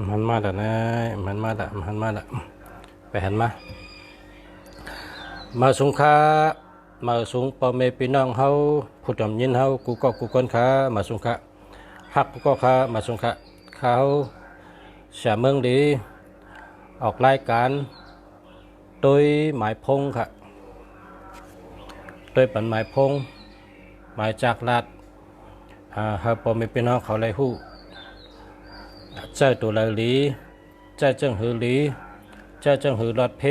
มันมาแล้วนะมันมาแล้วไปหันมาสงค้ามาสงปอเมพี่น้องเฮาผู้จำยินเฮากูก็กูคนค้ามาสงค้าฮักกูก็ค้ามาสงค้าเขาเสียเมืองดีออกรายการโดยหมายพงค่ะโดยปันหมายพงหมายจากลาดเฮาปอเมพี่น้องเขาเลยฮู้ใจตัวเลยลีใจจังหือลีใจจังหือรอดเพ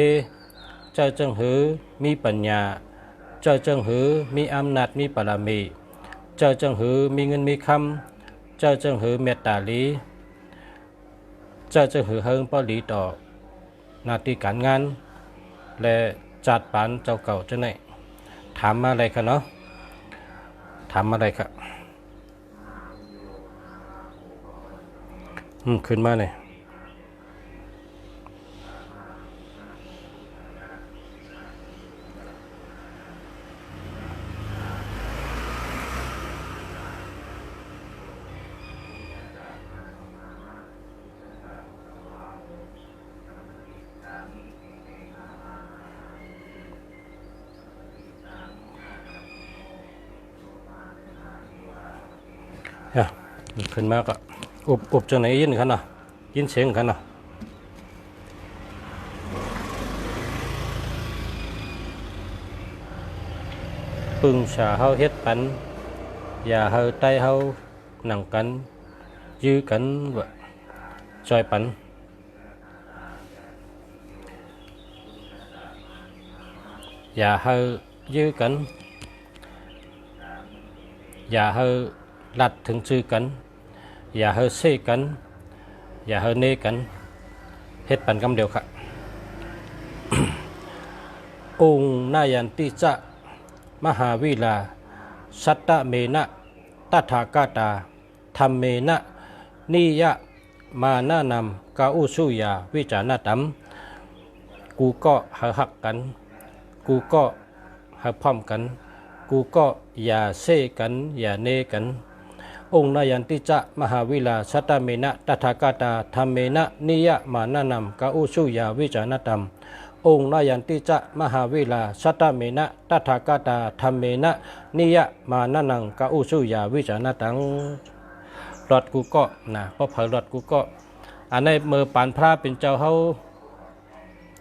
ใจจังหือมีปัญญาใจจังหือมีอำนาจมีปรามีใจจังหือมีเงินมีคำใจจังหือเมตตาลีใจจังหือเฮิงป้อลีต่อหน้าที่การงานและจัดปานเจ้าเก่าจังไหนถามมาอะไรคะเนาะถามอะไรครับขึ้นมาเลยขึ้นมาก็อุบจังไหนยินกันเนาะยินเสียงกันเนาะปึงชาเฮาเฮ็ดปันอย่าเฮาใต้เฮาหนังกันยื้อกันวะจอยปันอย่าเฮายื้อกันอย่าเฮาลัดถึงชื่อกันอย่าเฮาเซกันอย่าเฮาเนกันเฮ็ดปันคำเดียวค่ะ องค์นายันติจะมหาวิลาสัตตเมนะตถาคตาธรรมเมนะนิยะมานะนำกาอุสุยาวิจารณตัมกูก็หักกันกูก็หักพร้อมกันกูก็อย่าเซกันอย่าเนกันองค์นายันติจะมหาวิลาสัตตเมนะตถาคตาธรรมเมนะนิยะมานะนำกาอุสุยาวิจารณตัมองค์นายันติจะมหาวิลาสัตตเมนะตถาคตาธรรมเมนะนิยะมานะนังกาอุสุยาวิจารณตังรอดกูก็นะเพราะเผยรอดกูก็อันในเมื่อปานพระเป็นเจ้าเฮา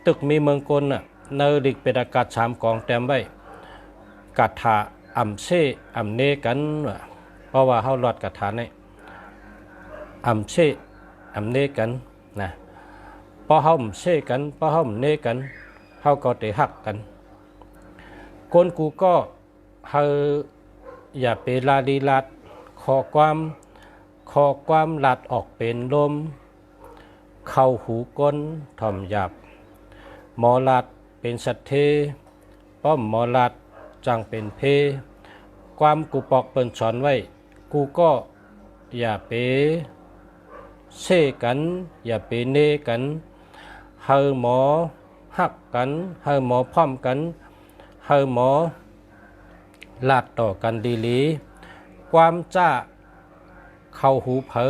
ตึกมีเมืองกลน่ะเนริกเป็นอากาศสามกองเต็มไว้กัดถาอ่ำเซอ่ำเนกันเพราะว่าเฮารอดกัดถาในอ่ำเซอ่ำเนกันนะพอเฮาเซกันพอเฮาเนกันเฮาก็ได้ฮักกันคนกูก็เฮาอย่าไปลาลีลาดขอความลาดออกเป็นลมเข้าหูก้นถ่อมหยาบหมอลาดเป็นสัตเทป้อมหมอลาดจังเป็นเพความกูปอกเปิ้นสอนไว้กูก็อย่าไปเซกันอย่าไปเนกันเฮาหมอฮักกันเฮาหมอพร้อมกันเฮาหมอลาดต่อกันดีหลีความจ้าเข้าหูเผอ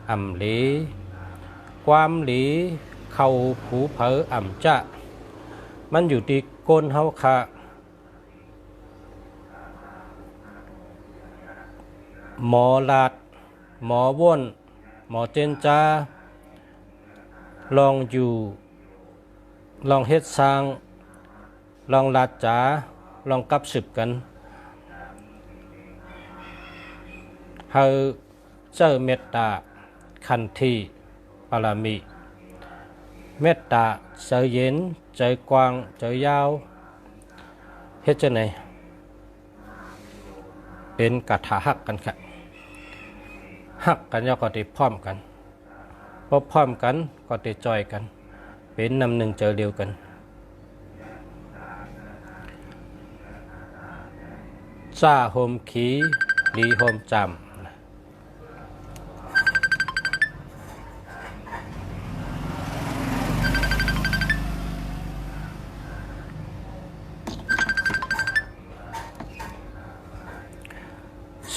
อ่ำหลีความหลีเข้าหูเผออ่ำจ้ามันอยู่ที่ก้นเฮาค่ะหมอลาดหมอว่นหมอเจนจาลองอยู่ลองเฮ็ดสร้างลองลาดจ๋าลองกับสืบกันเฮาเจ้าเมตตาขันธีปรามีเมตตาใจเย็นใจกว้างใจยาวเฮ็ดจังได๋เป็นกถาฮักกันค่ะฮักกันแล้วก็ได้พร้อมกันพอพร้อมกันก็ได้จอยกันเป็นนำหนึ่งเจอเดียวกันจ้าโฮมขีลีโฮมจำ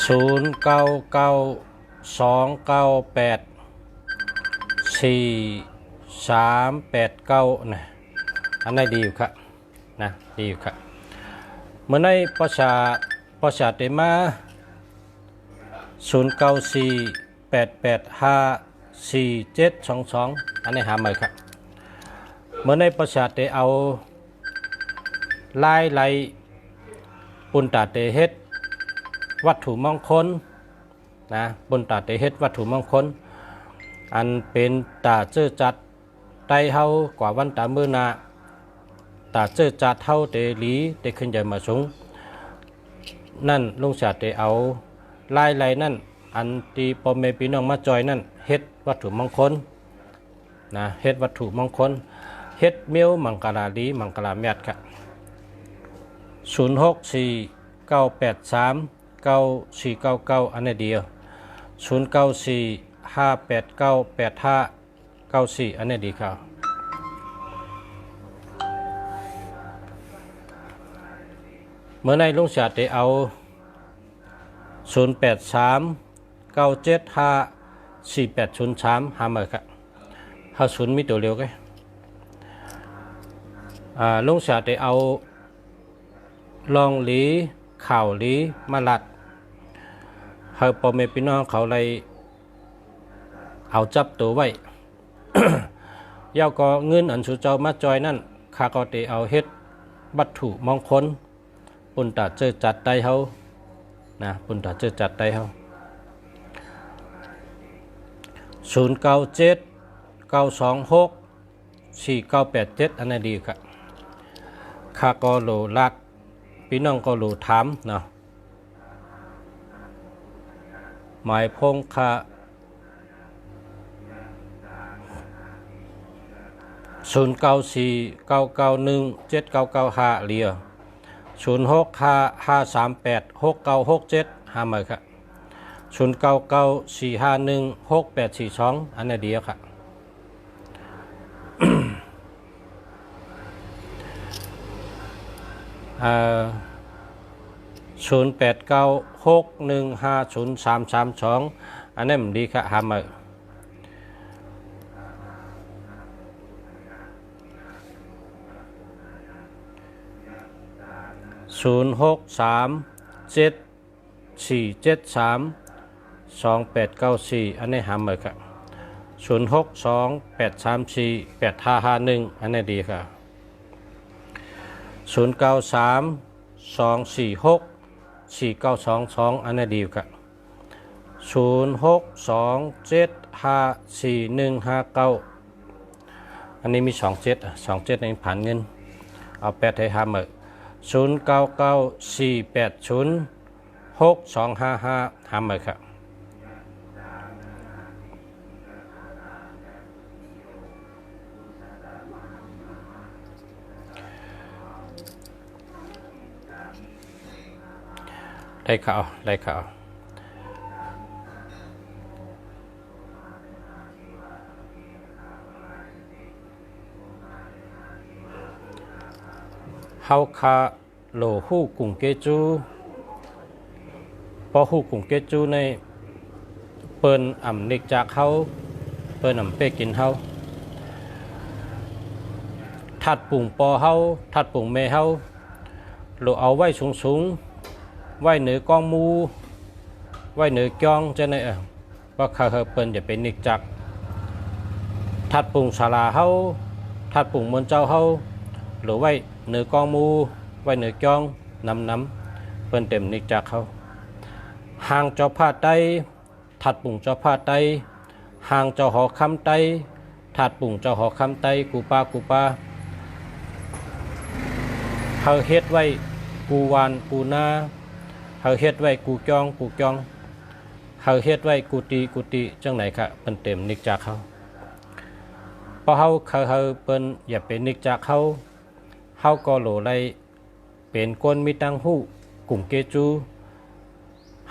099298 4389นะอันนี้ดีอยู่ครับนะดีอยู่ครับเมื่อในประชาเตมา0948854722อันนี้หาใหม่ครับเมื่อในประชาเตเอาไล่ปุณตาเตเฮ็ดวัตถุมงคลนะปุณตาเตเฮ็ดวัตถุมงคลอันเป็นตาเจอจัดไตเฮากว่าวันตามือนาตาเจอจัดเฮาเตหลีเตขึ้นใหญ่มาสูงนั่นลุงชาเตเอาไล่นั่นอันตีปอมเมปีน้องมาจอยนั่นเฮ็ดวัตถุมงคลนะเฮ็ดวัตถุมงคลเฮ็ดเมียวมังกรลีมังกรเมียดครับ0649839499อันนี้เดียว0945898594อันนี้ดีครับเมื่อในลุงชาติเอา0839754803หามาครับหา0มีตัวเร็วกันลุงชาติเอาลองหลีข่าวหลีมาลัดเฮาปอมเมพี่น้องเขาเลยเอาจับตัวไว้ ยาวก็เงินอันสุเจ้ามาจอยนั่นข้าก็เตเอาเฮ็ดวัตถุมงคลปุ่นตาเจอจัดได้เฮานะปุ่นตาเจอจัดได้เฮา0979264987อันนี้ดีครับข้าก็โหลลัดพี่น้องก็โหลถามเนาะหมายพงค่ะ0949917995เหลีย0655386967หามาครับ0994516842อันนี้เดียวครับ0896150332อันนี้มันดีครับหามา063747328894อันนี้หามาครับ0628348551อันนี้ดีครับ0932464922อันนี้ดีครับ0627544159อันนี้มี27ในผ่านเงินเอา8ให้หามา0994806255หามาครับได้ข่าวเฮาคาโลฮู้กุ่งเกจูพอฮู้กุ่งเกจูในเปิ้นอ่ำเน็กจากเฮาเปิ้นอ่ำเป้กินเฮาทัดปุ่งปอเฮาทัดปุ่งเมเฮาโลเอาไว้สูงไว้เหนือกองมูไว้เหนือจ้องจะไหนว่าเขาเปิ้นจะเป็นเน็กจากทัดปุ่งศาลาเฮาทัดปุ่งมนเจ้าเฮาหรือไว้เหนือกองมูไว้เหนือจ้องน้ำเปิ้นเต็มนิกจากเขาห่างเจ้าพาดไตถัดปุ่งเจ้าพาดไตห่างเจ้าหอคำไตถัดปุ่งเจ้าหอคำไตกูปาเขาเฮ็ดไว้กูวานกูนาเขาเฮ็ดไว้กูจ้องเขาเฮ็ดไว้กูตีจังไหนค่ะเปิ้นเต็มนิกจากเขาพอเขาเปิ้นอย่าเป็นนิกจากเขาก็โหลไลเป็นก้นมีตังหู้กลุ่มเกจู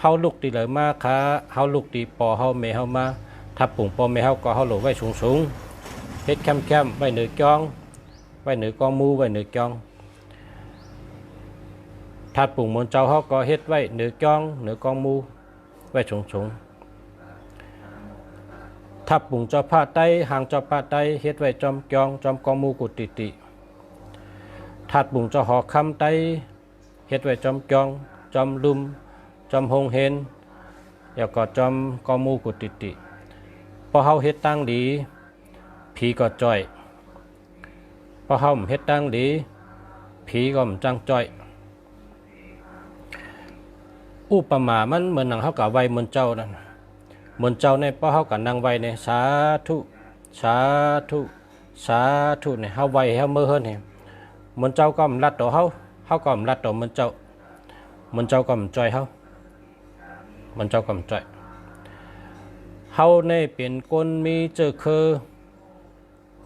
เฮาลูกตีเลยมาค่ะเฮาลูกตีปอเฮาเมเฮามาถ้าปุ่งปอเมเฮาก็เฮาโหลไว้สูงเฮ็ดแคมไว้เหนือจ้องไว้เหนือกองมูไว้เหนือจ้องถ้าปุ่งมนเจ้าเฮาก็เฮ็ดไว้เหนือจ้องเหนือกองมูไว้สูง ทับบุงเจ้าผ้าไต้หางเจ้าผ้าไต้เฮ็ดไว้จอมกองจอมกองมูกุติติทัดบุงเจ้าหอคำไต้เฮ็ดไว้จอมกองจอมลุมจอมหงเฮนแล้วก็จอมกองมูกุติติพอเฮาเฮ็ดตั้งดีผีก็จ่อยพอเฮาเฮ็ดตั้งดีผีก็จังจ่อยอุปมามันเหมือนหนังเฮากับไว้เหมือนเจ้านั่นเหมือนเจ้าในพอเฮากับนางไว้ในสาธุสาธุสาธุเนี่ยเฮาไว้เฮามือเฮิรนเนี่ยเหมือนเจ้าก็รัดต่อเฮาก็รัดต่อเหมือนเจ้าก็จ่อยเฮาเหมือนเจ้าก็จ่อยเฮาในเป็นคนมีเจอคือ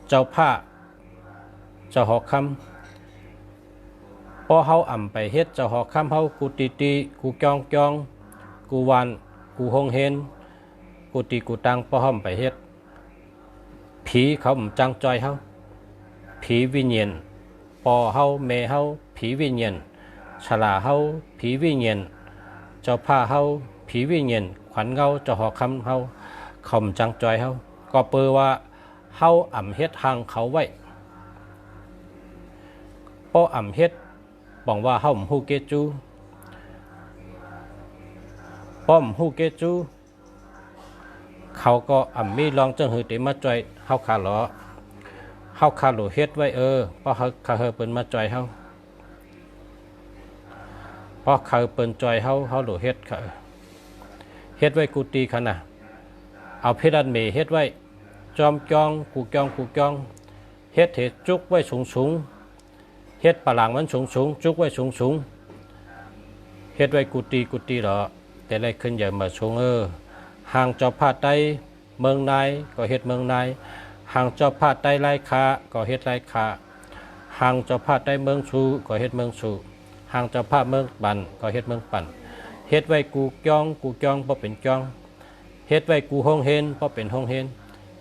เจ้าผ้าเจ้าหอกคำพอเฮาอ่ำไปเฮ็ดเจ้าหอกคำเฮากูตีตีกูจองจองกูวานกูหงเฮนกูตีกูตังพอเฮาไปเฮ็ดผีเขาจังจอยเฮาผีวิญญาณปอเฮาแม่เฮาผีวิญญาณฉลาเฮาผีวิญญาณเจ้าผ้าเฮาผีวิญญาณขวัญเงาเจ้าหอกคำเฮาเขาจังจอยเฮาก็เปอว่าเฮาอ่ำเฮ็ดทางเขาไว้พออ่ำเฮ็ดบอกว่าเฮาฮู้เกจูป้อมฮู้เกจูเขาก็อ่ำมีลองจังหือเตมาจอยเฮาขาหลอเฮาขาหลอเฮ็ดไว้เพราะเฮาขาเฮเปิ้นมาจอยเฮาเพราะเขาเปิ้นจอยเฮาหลอเฮ็ดค่ะเฮ็ดไว้กูตีขนาดเอาเพดานเมเฮ็ดไว้จอมจองกูจองเฮ็ดเฮ็ดจุกไว้สูงเฮ็ดปะหลังมันสูงจุกไว้สูงเฮ็ดไว้กูตีหรอแต่ไรขึ้นอย่ามาสูงห่างเจ้าผ้าไต้เมืองนายก็เฮ็ดเมืองนายห่างเจ้าผ้าไต้ไรคาก็เฮ็ดไรคาห่างเจ้าผ้าไต้เมืองสูก็เฮ็ดเมืองสูห่างเจ้าผ้าเมืองปั่นก็เฮ็ดเมืองปั่นเฮ็ดไว้กูจองเพราะเป็นจองเฮ็ดไว้กูห้องเฮนเพราะเป็นห้องเฮน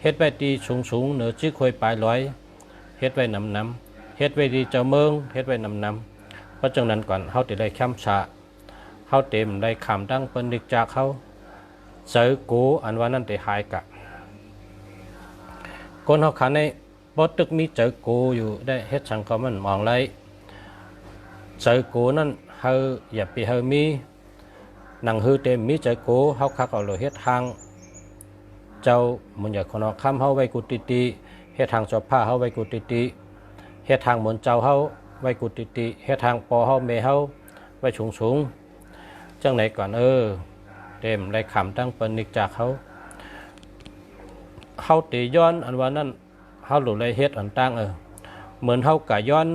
เฮ็ดไว้ตีสูงเหนือชื่อคอยปลายร้อยเฮ็ดไว้น้ำเฮ็ดไว้ดีเจ้าเมืองเฮ็ดไว้น้ำเพราะจังนั้นก่อนเฮาจะได้แคมชาเฮาเต็มได้คำดังเปิ้นดิกจากเขาเสือกูอันว่านั่นแต่หายกะคนเฮาขันในบ่ตึกมีเจอกูอยู่ได้เฮ็ดสังคมมันมองไรเจอกูนั่นเฮาอย่าไปเฮามีหนังฮือเต็มมีเจอกูเฮาคักเอาเลยเฮ็ดทางเจ้ามันอยากคนเอาคำเฮาไว้กูติเฮ็ดทางเจ้าผ้าเฮาไว้กูติเฮ็ดทางเหมือนเจ้าเฮาไว้กูติเฮ็ดทางปอเฮาแม่เฮาไว้สูงจังไหนก่อนเต็มได้คำตั้งเปิ้นนิกจากเฮาตีย้อนอันว่านั้นเฮาหลุดเลยเฮ็ดอันตั้งเหมือนเฮากะย้อน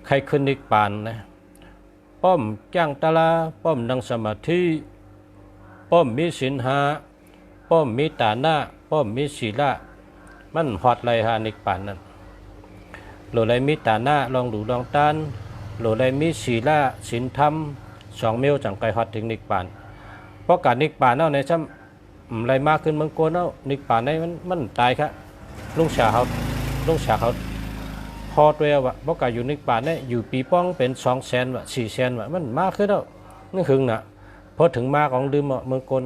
ใครขึ้นนิกปานนะป้อมจ้างตะลาป้อมนั่งสมาธิป้อมมีศีลหาป้อมมีตาหน้าป้อมมีศีละมันฮอดไรหานิกปานนั้นหลุดเลยมีตาหน้าลองดูลองต้านหลุดเลยมีศีละศีลธรรม2 เมลจังไกฮอดถึงนิกปานเพราะการนิกปานในซ้ำอะไรมากขึ้นเมืองโกนนิกปานในมันตายครับลุงชาเขาพอตัวว่าเพราะการอยู่นิกปานในอยู่ปีป้องเป็น200,000 ว่า400,000 ว่ามันมากขึ้นแล้วนี่หึงน่ะพอถึงมาของดื่มเมืองโกน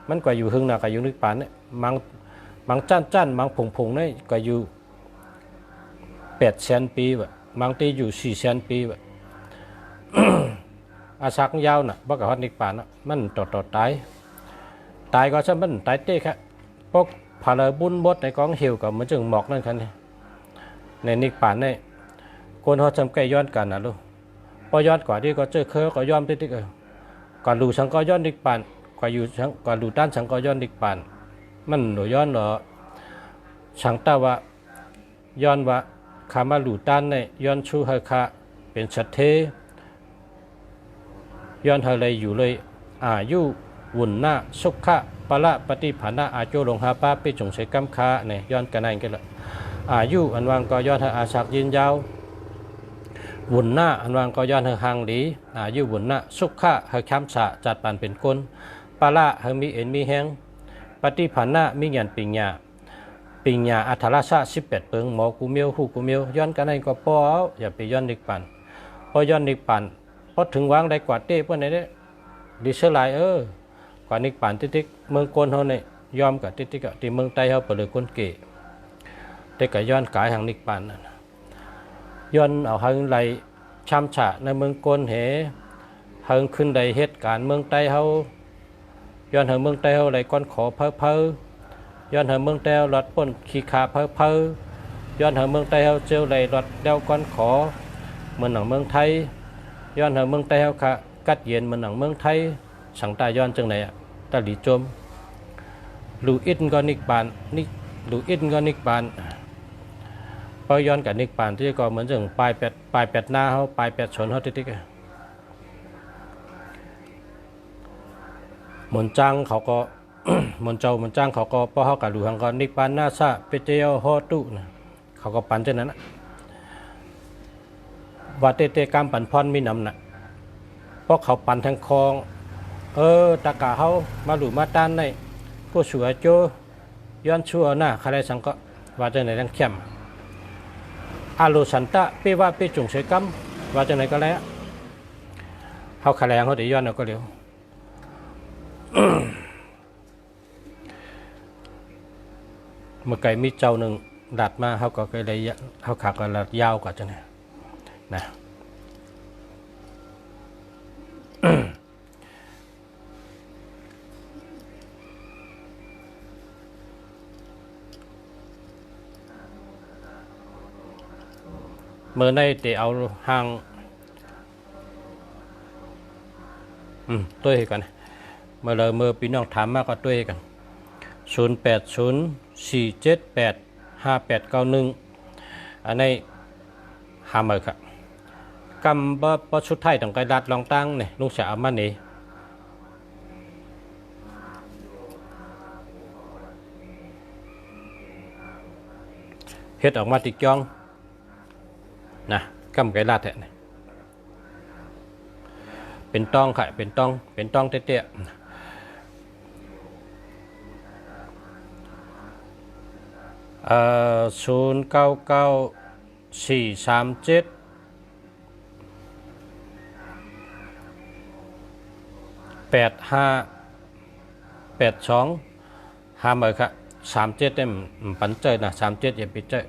มันกว่าอยู่หึงน่ะกับอยู่นิกปานเนี่ยมังจ้านมังผงเนี่ยก็อยู่800,000 ปีว่ามังตีอยู่400,000 ปีว่าอาศักยาวน่ะบ่กับฮอดนิกปานมันต่อตายก็ซะมันตายเต้ครับพวกพาราบุญบดในกองเหี่ยวกับมันจึงหมอกนั่นคันในนิกปานนี่คนเฮาจำใกล้ย้อนกันน่ะลูกพอย้อนกว่าที่ก็เจอเคอก็ย้อนติ๊กก่อนดูสังก็ย้อนนิกปานกว่าอยู่สังก่อนดูด้านสังก็ย้อนนิกปานมันหนูย้อนเหรอสังตาว่าย้อนว่าคามาหลูด้านในย้อนชูเฮคาเป็นสัตเทย้อนเฮเลยอยู่เลยอายุวุ่นหน้าสุขะปะละปฏิภาณะอาโจลงหาป้าปิจงเสกัมคาเนี่ยย้อนกันนั่นกันละอายุอันวางก็ย้อนอาศักยืนยาววุ่นหน้าอันวางก็ย้อนหางหลีอายุวุ่นหน้าสุขะเฮค้ำสะจัดปานเป็นคนปะละเฮมีเอ็นมีแห้งปฏิภาณะมีเงินปิญญาอัทราชา18 เปิงหมอกูเมียวหูกูเมียวย้อนกันนั่นก็ปออย่าไปย้อนนิกปันพอย้อนนิกปันพอถึงวางได้กว่าเต้เพื่อนไหนได้ดิเชลายกว่านิกปันติ๊กเมืองโกนเฮาเนี่ย ยอมกับที่กับที่เมืองใต้เขาเปิดเลยคนเก๋แต่ก็ย้อนกายทางนิพพานย้อนเอาหังไหลช้ำฉะในเมืองกนเหหังขึ้นใดเหตุการณ์เมืองใต้เขาย้อนหังเมืองใต้เขาไหลก้อนขอเพ้อย้อนหังเมืองใต้เขาหลอดป้นขี้ขาเพ้อย้อนหังเมืองใต้เขาเจียวไหลหลอดเดาก้อนขอเหมือนหนังเมืองไทยย้อนหังเมืองใต้เขาค่ะกัดเย็นเหมือนหนังเมืองไทยสังตาย้อนจังไหนตาหลีจมลูอินก็นิกบานนิลูอินก็นิกบานพอย้อนกับนิกบานที่ก็เหมือนจังปลายแปดหน้าเขาปลายแปดชนเขาติ๊กหมุนจังเขาก็ หมุนจังเขาก็พอเขากับลูหังก็นิกบานหน้าซาเปเจียวฮอตุนะเขาก็ปั่นเช่นนั้นนะว่าเตกรรมปั่นพรมีน้ำหนักเพราะเขาปั่นทางคลองตะกาเขามาหลุมาต้านในผู้สวยโจย้อนชั่วหน้าใครสังก็ว่าจะไหนทั้งเข้มอาลูสันตะเปว่าเปจุงเสกัมว่าจะไหนก็แล้วเขาขแรงเขาเดี๋ยวย้อนเราก็เร็ว เมื่อไก่มีเจ้าหนึ่งดัดมาเขาก็เลยเขาขาก็ลัดยาวกว่าจะเนี่ยนะเมื่อในเตะเอาห่างตัวให้กันเมื่อเลยเมื่อพี่น้องถามมากก็ตัวให้กัน0804785891อันนี้หาเมื่อครับกำบ่ชุดไทยต้องไกรัดลองตั้งเนี่ยลุงเสียอามันนี่เฮ็ดออกมาติดจองนะกำไกรัดแท้เนี่ยเป็นต้องค่ะเป็นต้องเตี้ย099437852หาเมื่อครับ37เนี่ยปันเจอนะ37อย่าไปเจอ0627545159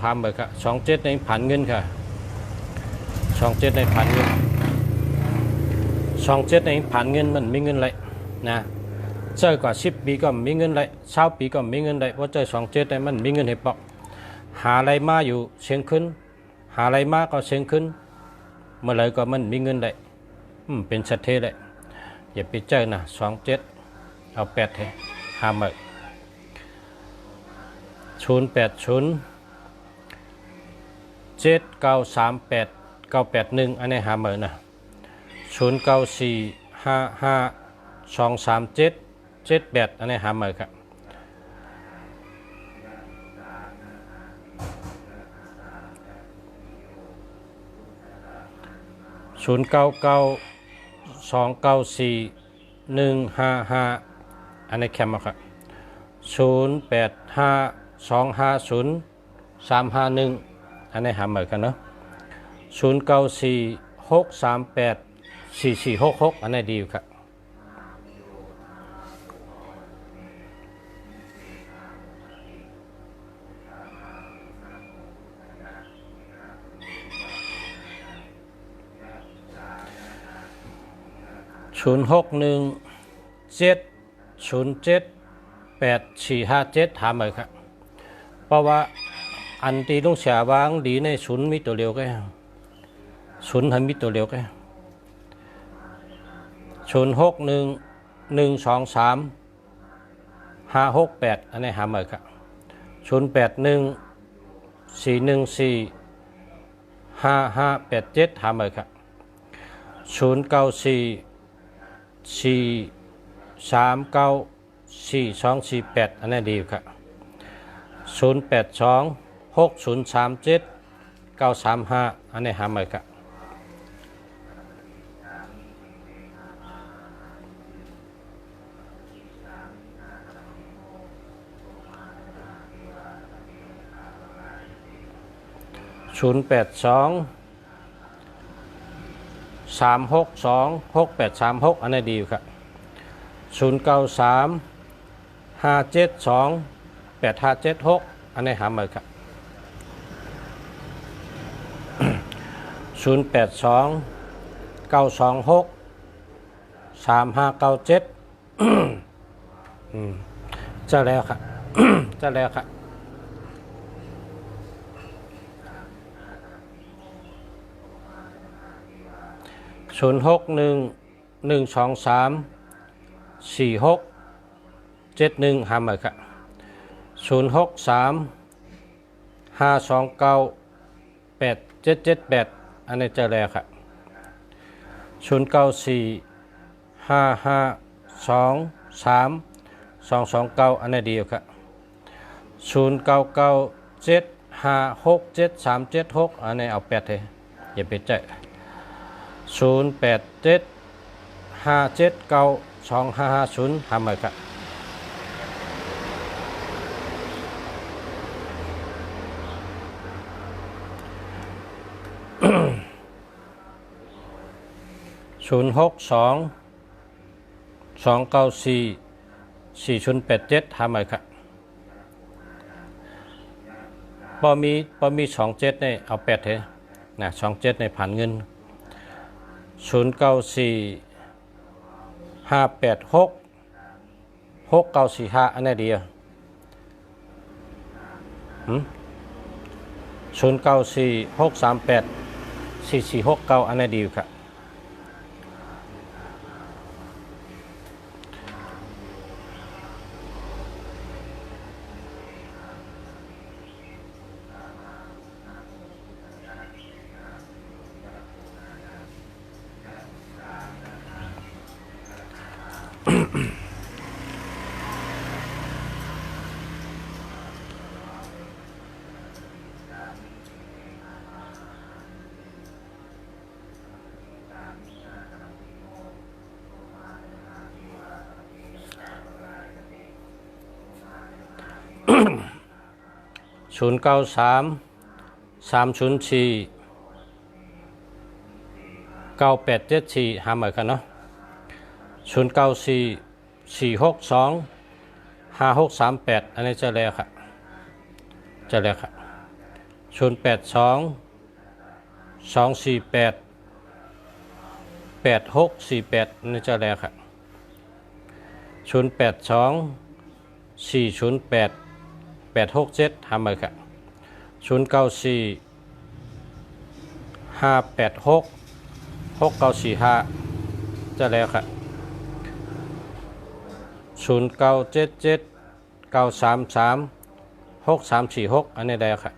หาเมื่อครับ27ในผันเงินค่ะ27ในผันเงิน27ในผันเงินมันมีเงินไรนะเจอกว่า10 ปีก็มีเงินไร20 ปีก็มีเงินไรเพราะเจอ27ในมันมีเงินให้ปอกหาอะไรมาอยู่เชียงขึ้นหาอะไรมาก็เชียงขึ้นเมื่อไรก็มันมีเงินไรเป็นสัตเทเลยอย่าไปเจอนะ27เอา8เทหาเมื่อ0807938981อันนี้หาเมื่อนะ0945523778อันนี้หาเมื่อครับ0992941155อันนี้แคมป์ครับ08525031อันนี้หาเมื่อกันเนาะ0946384466อันนี้ดีครับ0617078457ถามเลยครับเพราะว่าอันที่ลุงเสียวางดีในศูนย์มีตัวเดียวกันศูนย์ทำมีตัวเดียวกัน0611235568อันนี้หาเลยครับ0814145587หาเลยครับ0944394248อันนี้ดีครับ0826037935อันนี้หาใหม่ครับ082482 3626836อันนี้ดีอยู่ครับ0935728576อันนี้หามาครับ0829263597จะแล้วครับ จะแล้วครับ0611234671หามาครับ0635298778อันนี้จะแล้วครับ0945523229อันนี้ดีอยู่ครับ0997567376อันนี้เอา8เลยอย่าไปใจ0875792550ทำไมครับ0622944087ทำไมครับพอมี27เนี่ยเอา8เลยนะ27ในผ่านเงิน0945866945อันนี้ดีอ่ะ0946384469อันนี้ดีครับ0933049874หาเหมือนกันเนาะ0944625638อันนี้จะแล้วครับจะแล้วครับ0822488648อันนี้จะแล้วครับ08240887ทำไมครับ0945866945จะแล้วครับ0977933646อันนี้แล้วครับ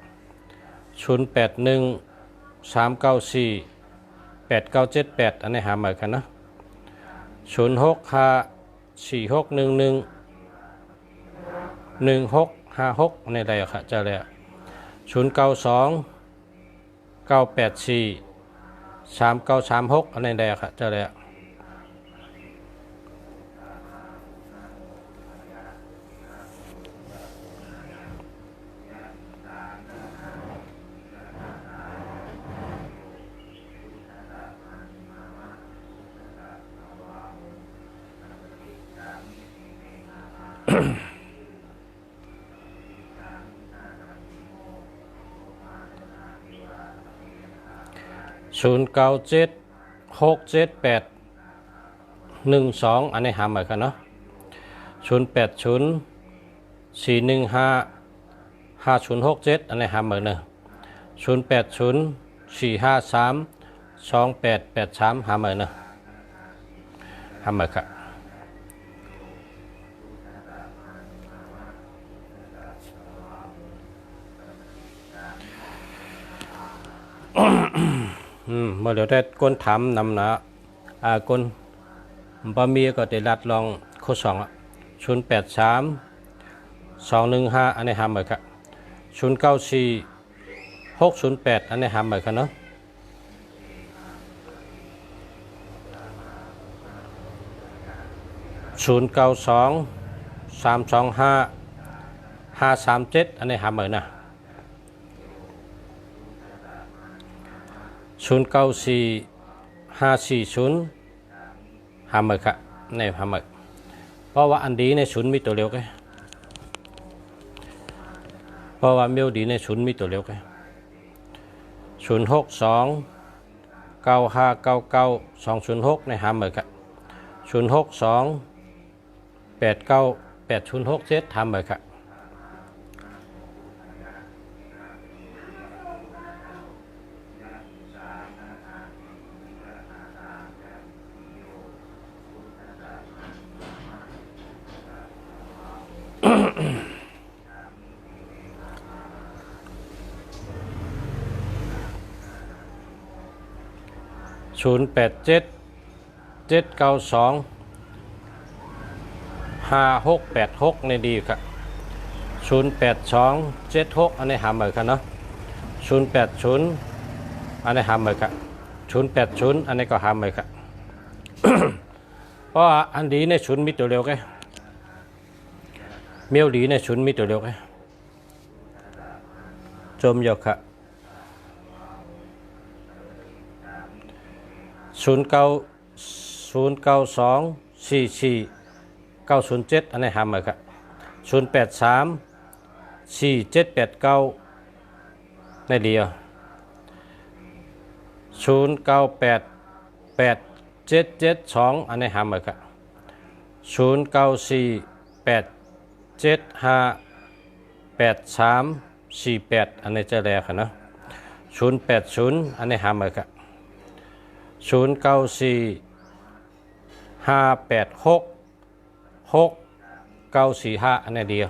0813948978อันนี้หาใหม่กันนะ065461111656อันนี้แล้วครับจะแล้ว0929843936อันนี้แล้วครับจะแล้ว09767812อันนี้หาใหม่กันเนาะ0804155067อันนี้หาใหม่เนอะ0804532883หาใหม่เนอะหาใหม่ครับเมื่อเดี๋ยวได้ก้นถามนำหนาก้นบะมีก็ได้รัดลองโค2อ่ะ083215อันนี้หาใหม่ครับ094608อันนี้หาใหม่ครับเนาะ0923253537อันนี้หาใหม่นะ0945628576 540หาหมึกครับในหาหมึกเพราะว่าอันดีในศูนย์มีตัวเร็วกันเพราะว่าเมียวดีในศูนย์มีตัวเร็วกัน06295999206ในหาหมึกครับ062898067หาหมึกครับ0877925686ในดีครับ08276อันนี้หาหมึกครับเนาะ080อันนี้หาหมึกครับ080อันนี้ก็หาหมึกครับ เพราะอันดีในศูนย์มีตัวเร็วกันเมียวดีในศูนย์มีตัวเร็วกันจมยกครับ09244907อันนี้หาหมึกครับ08347889ในเดียว09887772อันนี้หาหมึกครับ0948758348อันนี้จะแรกครับเนาะ080อันนี้หาหมึกครับ0945866945อันนี้เดียว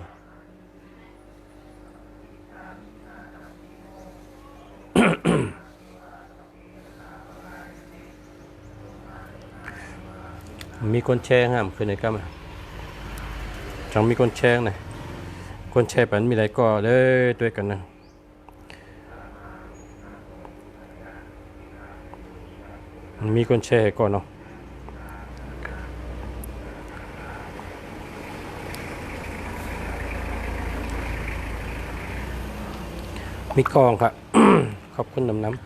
มีคนแชร์ครับคือในก็มาจังมีคนแชร์หน่อยคนแชร์ปันมีอะไรก็เลยด้วยกันนะมีคนแชร์ก่อนเนาะมีกองครับ ขอบคุณน้ำ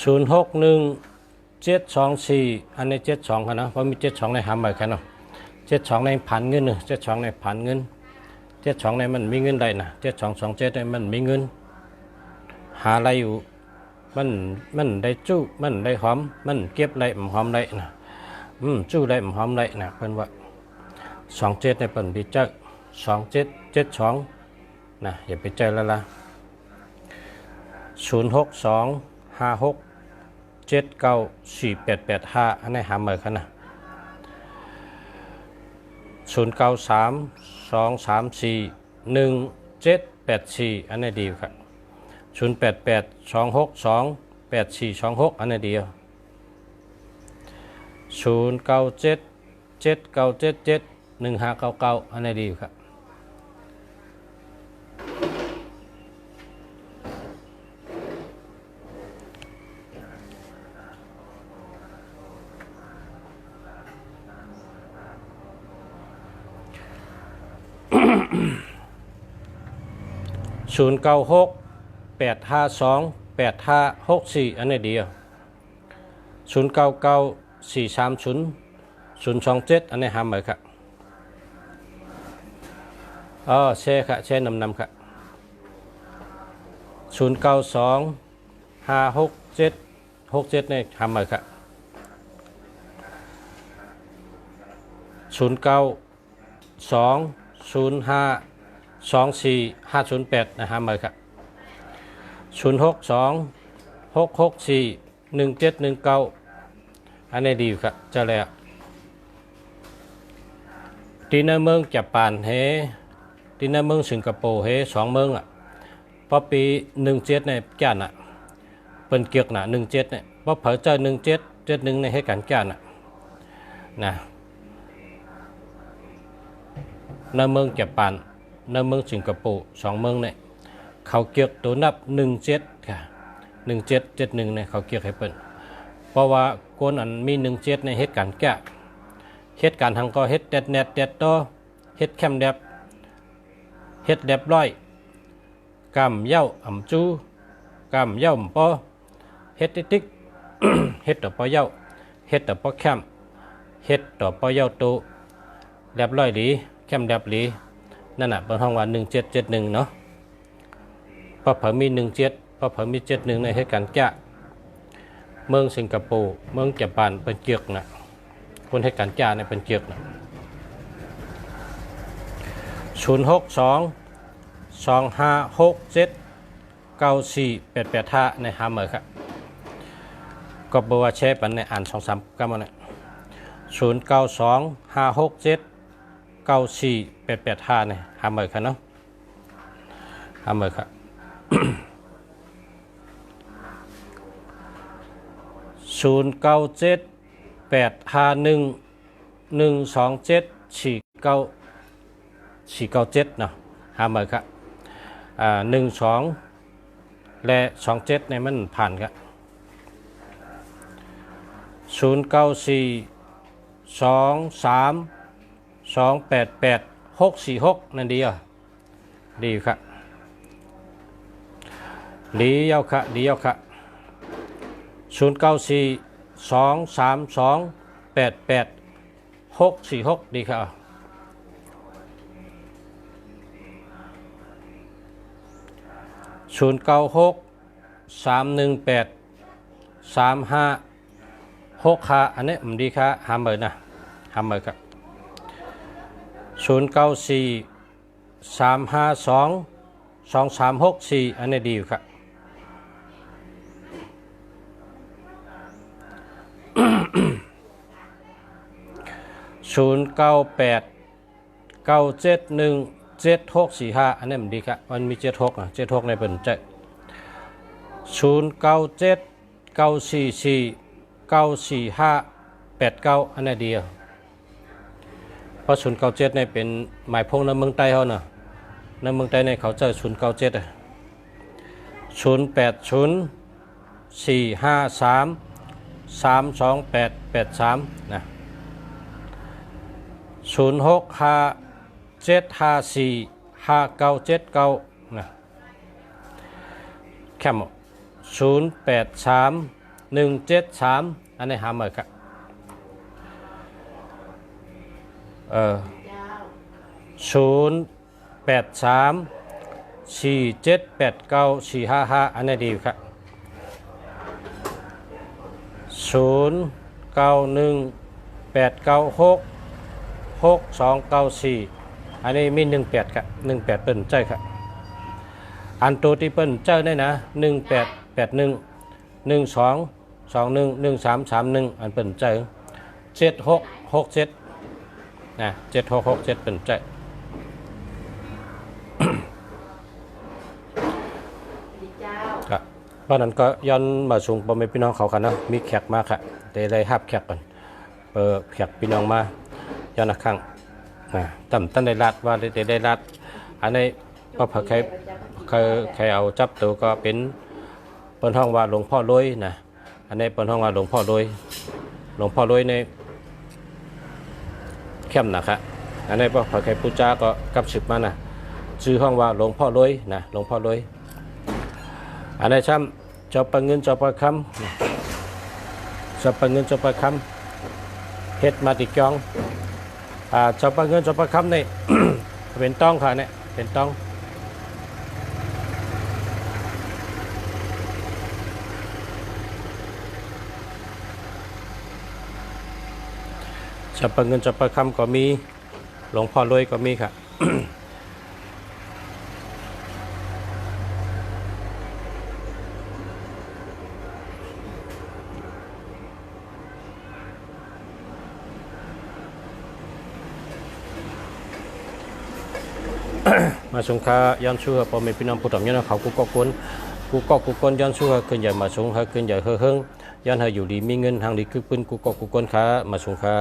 061724อันนี้72ครับนะเพราะมี72ในหาหมึกครับเนาะ72ในผันเงินเนอะ72ในผันเงิน72ในมันมีเงินได้นะ7227ในมันมีเงินหาอะไรอยู่มันได้จู้มันได้หอมมันเก็บได้หอมได้นะจู้ได้หอมได้นะเพิ่นว่า27ในเพิ่นไปเจอ2772นะอย่าไปเจอแล้วล่ะ0625679485อันนี้หาหมึกครับนะ0932341784อันนี้ดีครับ0882628426อันนี้เดียว0977977159อันนี้ดีครับ0968528564อันนี้เดียว0994300027อันนี้หาหมึกครับแช่ค่ะแช่นำครับ 09256767เนี่ยทำมาครับ0920524508นะฮะมาครับ0626641719อันนี้ดีครับจะแล้วที่ในเมืองญี่ปุ่นเฮที่ในเมืองสิงคโปร์เฮ2เมืองอ่ะพอปี17ในจ้าน่ะเป็นเกียกน่ะ17เนี่ยพอเผยเจอ1771ในเหตุการณ์จ้าน่ะนะในเมืองญี่ปุ่นในเมืองสิงคโปร์2เมืองเนี่ยเขาเกียกตัวนับ17ค่ะ1771เนี่ยเขาเกียกให้เปิ้นเพราะว่าคนอันมี17ในเหตุการณ์จ้าเหตุการณ์ทางก็เฮ็ดแดดแนดแดดโตเฮ็ดแคมแดบเฮ็ดแดบร้อยกำเย้าอ่ำจูกำเย้าปอเฮ็ดติ๊ก เฮ็ดต่อปอเย้าเฮ็ดต่อปอแคมเฮ็ดต่อปอเย้าโตแดบร้อยหลีแคมแดบหลีนั่นน่ะเป็นห้องว่า1771เนาะพอเผอมี17พอเผอมี71ในเหตุการณ์จ้าเมืองสิงคโปร์เมืองญี่ปุ่นเป็นเกียกน่ะคนให้การจ้าเนี่ยเป็นเกียกนะ062256794885ในฮามเมอร์ครับก็บอกว่าเชฟปันในอ่าน2-3กันมาเนี่ย0925679485ในฮามเมอร์ครับเนาะฮามเมอร์ครับ097851127497เนาะหาเมื่อครับ12และ27ในมันผ่านครับ094232884646นั่นดีอ่ะดีครับดีเย้าครับดีเย้าครับ094232884646ดีครับ0963183565อันนี้มันดีครับหาเบอร์นะหาเบอร์ครับ0943522364อันนี้ดีอยู่ครับ0989717645อันนี้มันดีครับมันมี76นะ76ในเป็นใจ097944948589อันนี้ดีเพราะ097ในเป็นหมายพงในเมืองใต้เขาเนาะในเมืองใต้ในเขาเจอ097อ่ะ0804533288นะ0657545979นะแคม083173อันนี้หาเมื่อครับ0834789455อันนี้ดีครับ0918966294อันนี้มี18ครับ18เปิ้นใจครับอันตัวที่เปิ้นเจ้าได้นะ1881 1221 1331อันเปิ้นใจ7667นะ7667เปิ้นใจครับเพราะนั้นก็ย้อนมาส่งพ่อแม่พี่น้องเขากันนะมีแขกมาค่ะได้รับแขกก่อนแขกพี่น้องมาย้อนอีกครั้งตั้งได้รัดว่าได้รัดอันนี้พอใครเอาจับตัวก็เป็นเปิ้นห้องว่าหลวงพ่อรวยนะอันนี้เปิ้นห้องว่าหลวงพ่อรวยในเข้มนะครับอันนี้พอใครพูดจาก็กับสืบมานะชื่อห้องว่าหลวงพ่อรวยนะหลวงพ่อรวยอันนี้ช่ำจบเงินจบคำจบเงินจบคำเฮ็ดมาติจองจบเงินจบคำนี่ เป็นต้องค่ะเนี่ยเป็นต้อง จับปะเงินจับปะคำก็มีหลวงพ่อรวยก็มีค่ะ มาสงค้าย้อนชั่วพอมีพี่น้องผู้ต่ำย้อนเขากูก็กวนย้อนชั่วขึ้นใหญ่มาสงค้าขึ้นใหญ่เฮอเฮิงย้อนให้อยู่ดีมีเงินทางดีคือปืนกูก็ค้ามาสงค้า